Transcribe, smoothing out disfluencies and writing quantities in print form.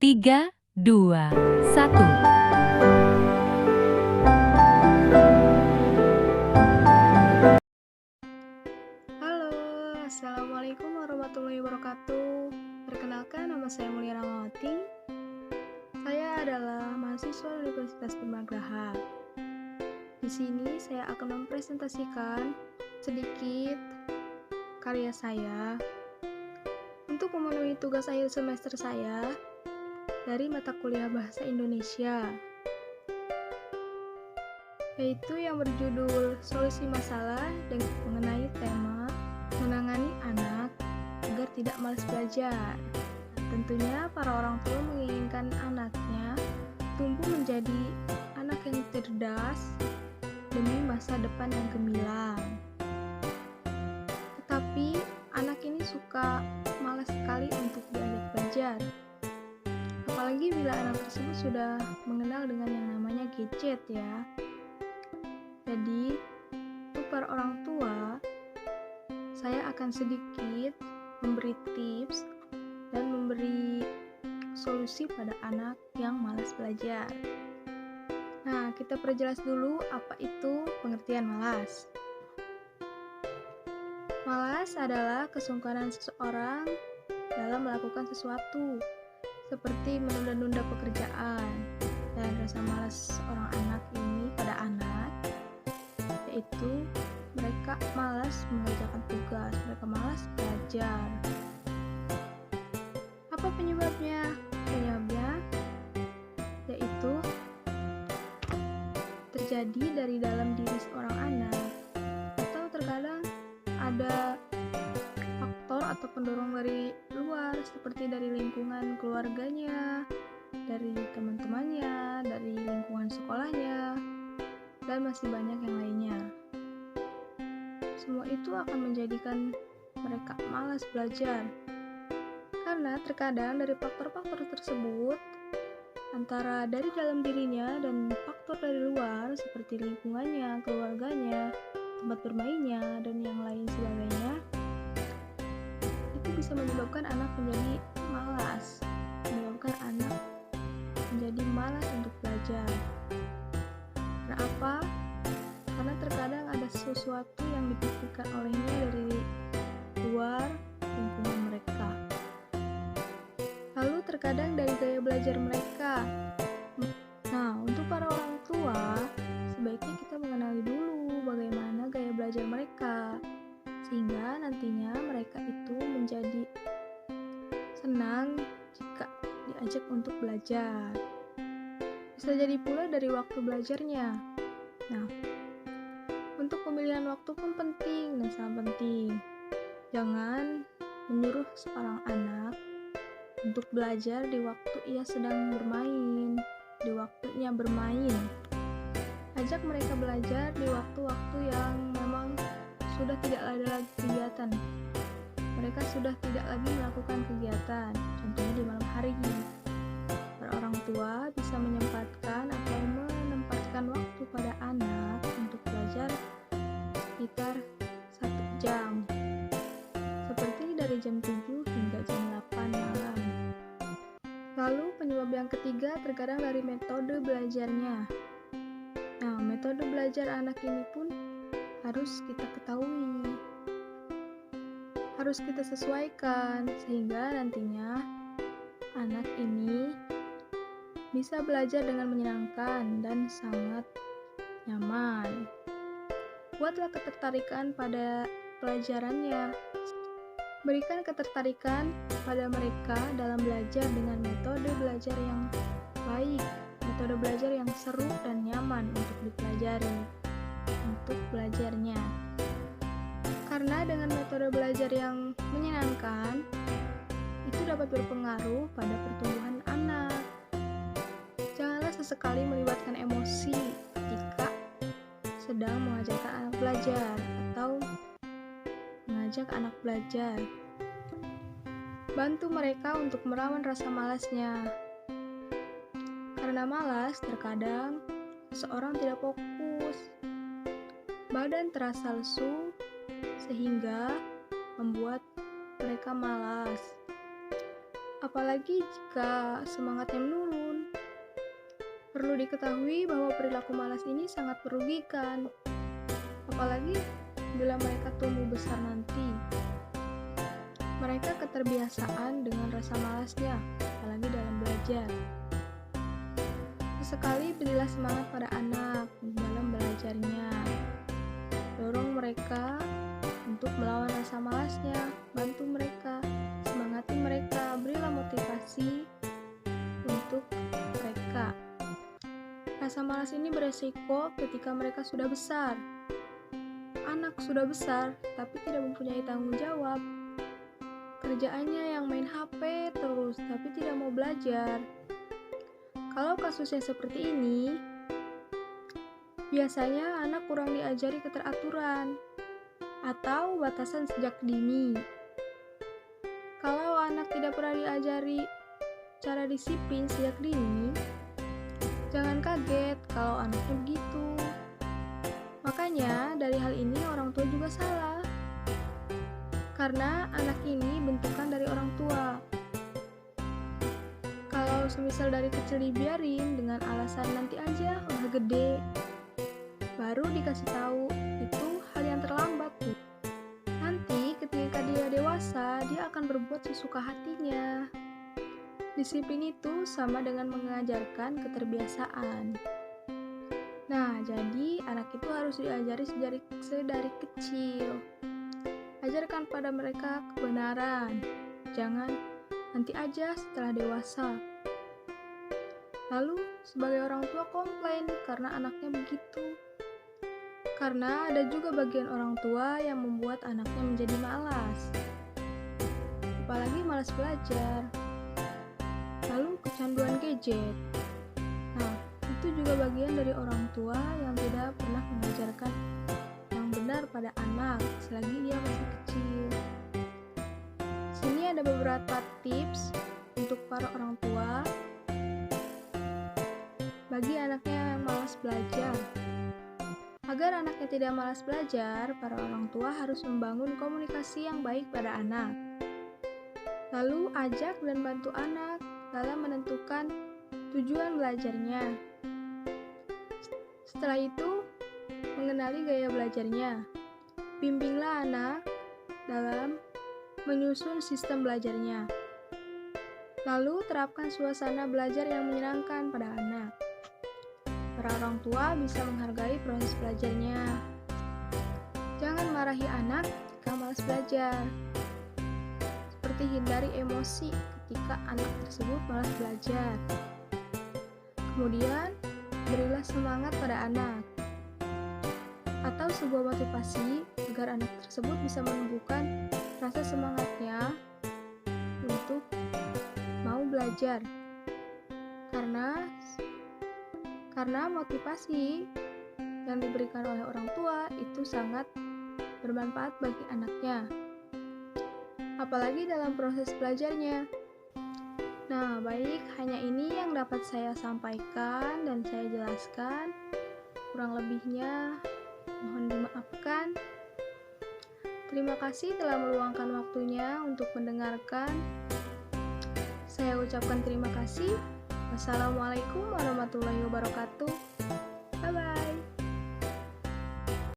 3, 2, 1. Halo, Assalamualaikum warahmatullahi wabarakatuh. Perkenalkan, nama saya Mulia Rahmawati. Saya adalah mahasiswa Universitas Perbanggrahan. Di sini saya akan mempresentasikan sedikit karya saya untuk memenuhi tugas akhir semester saya dari mata kuliah Bahasa Indonesia, yaitu yang berjudul Solusi Masalah dengan mengenai tema menangani anak agar tidak malas belajar. Tentunya para orang tua menginginkan anaknya tumbuh menjadi anak yang cerdas demi masa depan yang gemilang. Tetapi anak ini suka malas sekali untuk diajak belajar. Apalagi bila anak tersebut sudah mengenal dengan yang namanya gadget ya. Jadi, untuk para orang tua, saya akan sedikit memberi tips dan memberi solusi pada anak yang malas belajar. Nah, kita perjelas dulu apa itu pengertian malas. Malas adalah kesungkanan seseorang dalam melakukan sesuatu, seperti menunda-nunda pekerjaan. Dan rasa malas seorang anak ini pada anak, yaitu mereka malas mengerjakan tugas, mereka malas belajar. Apa penyebabnya? Penyebabnya yaitu terjadi dari dalam diri seorang anak, atau terkadang ada faktor atau pendorong dari luar, seperti dari lingkungan keluarganya, dari teman-temannya, dari lingkungan sekolahnya, dan masih banyak yang lainnya. Semua itu akan menjadikan mereka malas belajar, karena terkadang dari faktor-faktor tersebut, antara dari dalam dirinya dan faktor dari luar seperti lingkungannya, keluarganya, tempat bermainnya, dan yang lain sebagainya, itu bisa menyebabkan anak menjadi malas, menyebabkan anak menjadi malas untuk belajar. Kenapa? Karena terkadang ada sesuatu yang dipikirkan olehnya dari luar lingkungan mereka. Lalu terkadang dari gaya belajar mereka. Nah, untuk para orang tua, sebaiknya kita mengenali dulu bagaimana gaya belajar mereka, sehingga nantinya mereka itu menjadi senang jika diajak untuk belajar. Bisa jadi pula dari waktu belajarnya. Nah, untuk pemilihan waktu pun penting dan sangat penting. Jangan menyuruh seorang anak untuk belajar di waktu ia sedang bermain, di waktunya bermain. Ajak mereka belajar di waktu-waktu yang memang sudah tidak ada lagi kegiatan. Mereka sudah tidak lagi melakukan kegiatan, contohnya di malam hari. Para orang tua bisa menyempatkan atau menempatkan waktu pada anak untuk belajar sekitar 1 jam, seperti dari jam 7 hingga jam 8 malam. Lalu penyebab yang ketiga terkadang dari metode belajarnya. Nah, metode belajar anak ini pun harus kita ketahui, harus kita sesuaikan, sehingga nantinya anak ini bisa belajar dengan menyenangkan dan sangat nyaman. Buatlah ketertarikan pada pelajarannya. Berikan ketertarikan pada mereka dalam belajar dengan metode belajar yang baik, metode belajar yang seru dan nyaman untuk dipelajari, untuk belajarnya. Karena dengan metode belajar yang menyenangkan, itu dapat berpengaruh pada pertumbuhan anak. Janganlah sesekali melibatkan emosi ketika sedang mengajarkan anak belajar atau mengajak anak belajar. Bantu mereka untuk melawan rasa malasnya. Karena malas, terkadang seseorang tidak fokus, badan terasa lesu, sehingga membuat mereka malas. apalagi jika semangatnya menurun. Perlu diketahui bahwa perilaku malas ini sangat merugikan, apalagi bila mereka tumbuh besar nanti. Mereka keterbiasaan dengan rasa malasnya, apalagi dalam belajar. Sesekali berilah semangat pada anak dalam belajarnya. Dorong mereka untuk melawan rasa malasnya, bantu mereka, semangati mereka, berilah motivasi untuk mereka. Rasa malas ini beresiko ketika mereka sudah besar. Anak sudah besar, tapi tidak mempunyai tanggung jawab. Kerjaannya yang main HP terus, tapi tidak mau belajar. Kalau kasusnya seperti ini, biasanya anak kurang diajari keteraturan atau batasan sejak dini. Kalau anak tidak pernah diajari cara disiplin sejak dini, jangan kaget kalau anaknya begitu. Makanya dari hal ini orang tua juga salah. Karena anak ini bentukan dari orang tua. Kalau semisal dari kecil dibiarin dengan alasan nanti aja udah gede, baru dikasih tahu, itu hal yang terlambat tuh. Nanti ketika dia dewasa, dia akan berbuat sesuka hatinya. Disiplin itu sama dengan mengajarkan keterbiasaan. Nah, jadi anak itu harus diajari sedari kecil. Ajarkan pada mereka kebenaran. Jangan nanti aja setelah dewasa. Lalu, sebagai orang tua komplain karena anaknya begitu. Karena ada juga bagian orang tua yang membuat anaknya menjadi malas. Apalagi malas belajar. Lalu kecanduan gadget. Nah, itu juga bagian dari orang tua yang tidak pernah mengajarkan yang benar pada anak selagi dia masih kecil. Sini ada beberapa tips untuk para orang tua bagi anaknya yang malas belajar. Agar anaknya tidak malas belajar, para orang tua harus membangun komunikasi yang baik pada anak. Lalu ajak dan bantu anak dalam menentukan tujuan belajarnya. Setelah itu, mengenali gaya belajarnya. Bimbinglah anak dalam menyusun sistem belajarnya. Lalu terapkan suasana belajar yang menyenangkan pada anak. Para orang tua bisa menghargai proses belajarnya. Jangan marahi anak jika malas belajar. Seperti hindari emosi ketika anak tersebut malas belajar. Kemudian, berilah semangat pada anak atau sebuah motivasi agar anak tersebut bisa menumbuhkan rasa semangatnya untuk mau belajar. Karena motivasi yang diberikan oleh orang tua itu sangat bermanfaat bagi anaknya, apalagi dalam proses belajarnya. Nah, baik, hanya ini yang dapat saya sampaikan dan saya jelaskan. Kurang lebihnya mohon dimaafkan. Terima kasih telah meluangkan waktunya untuk mendengarkan. Saya ucapkan terima kasih. Wassalamualaikum warahmatullahi wabarakatuh.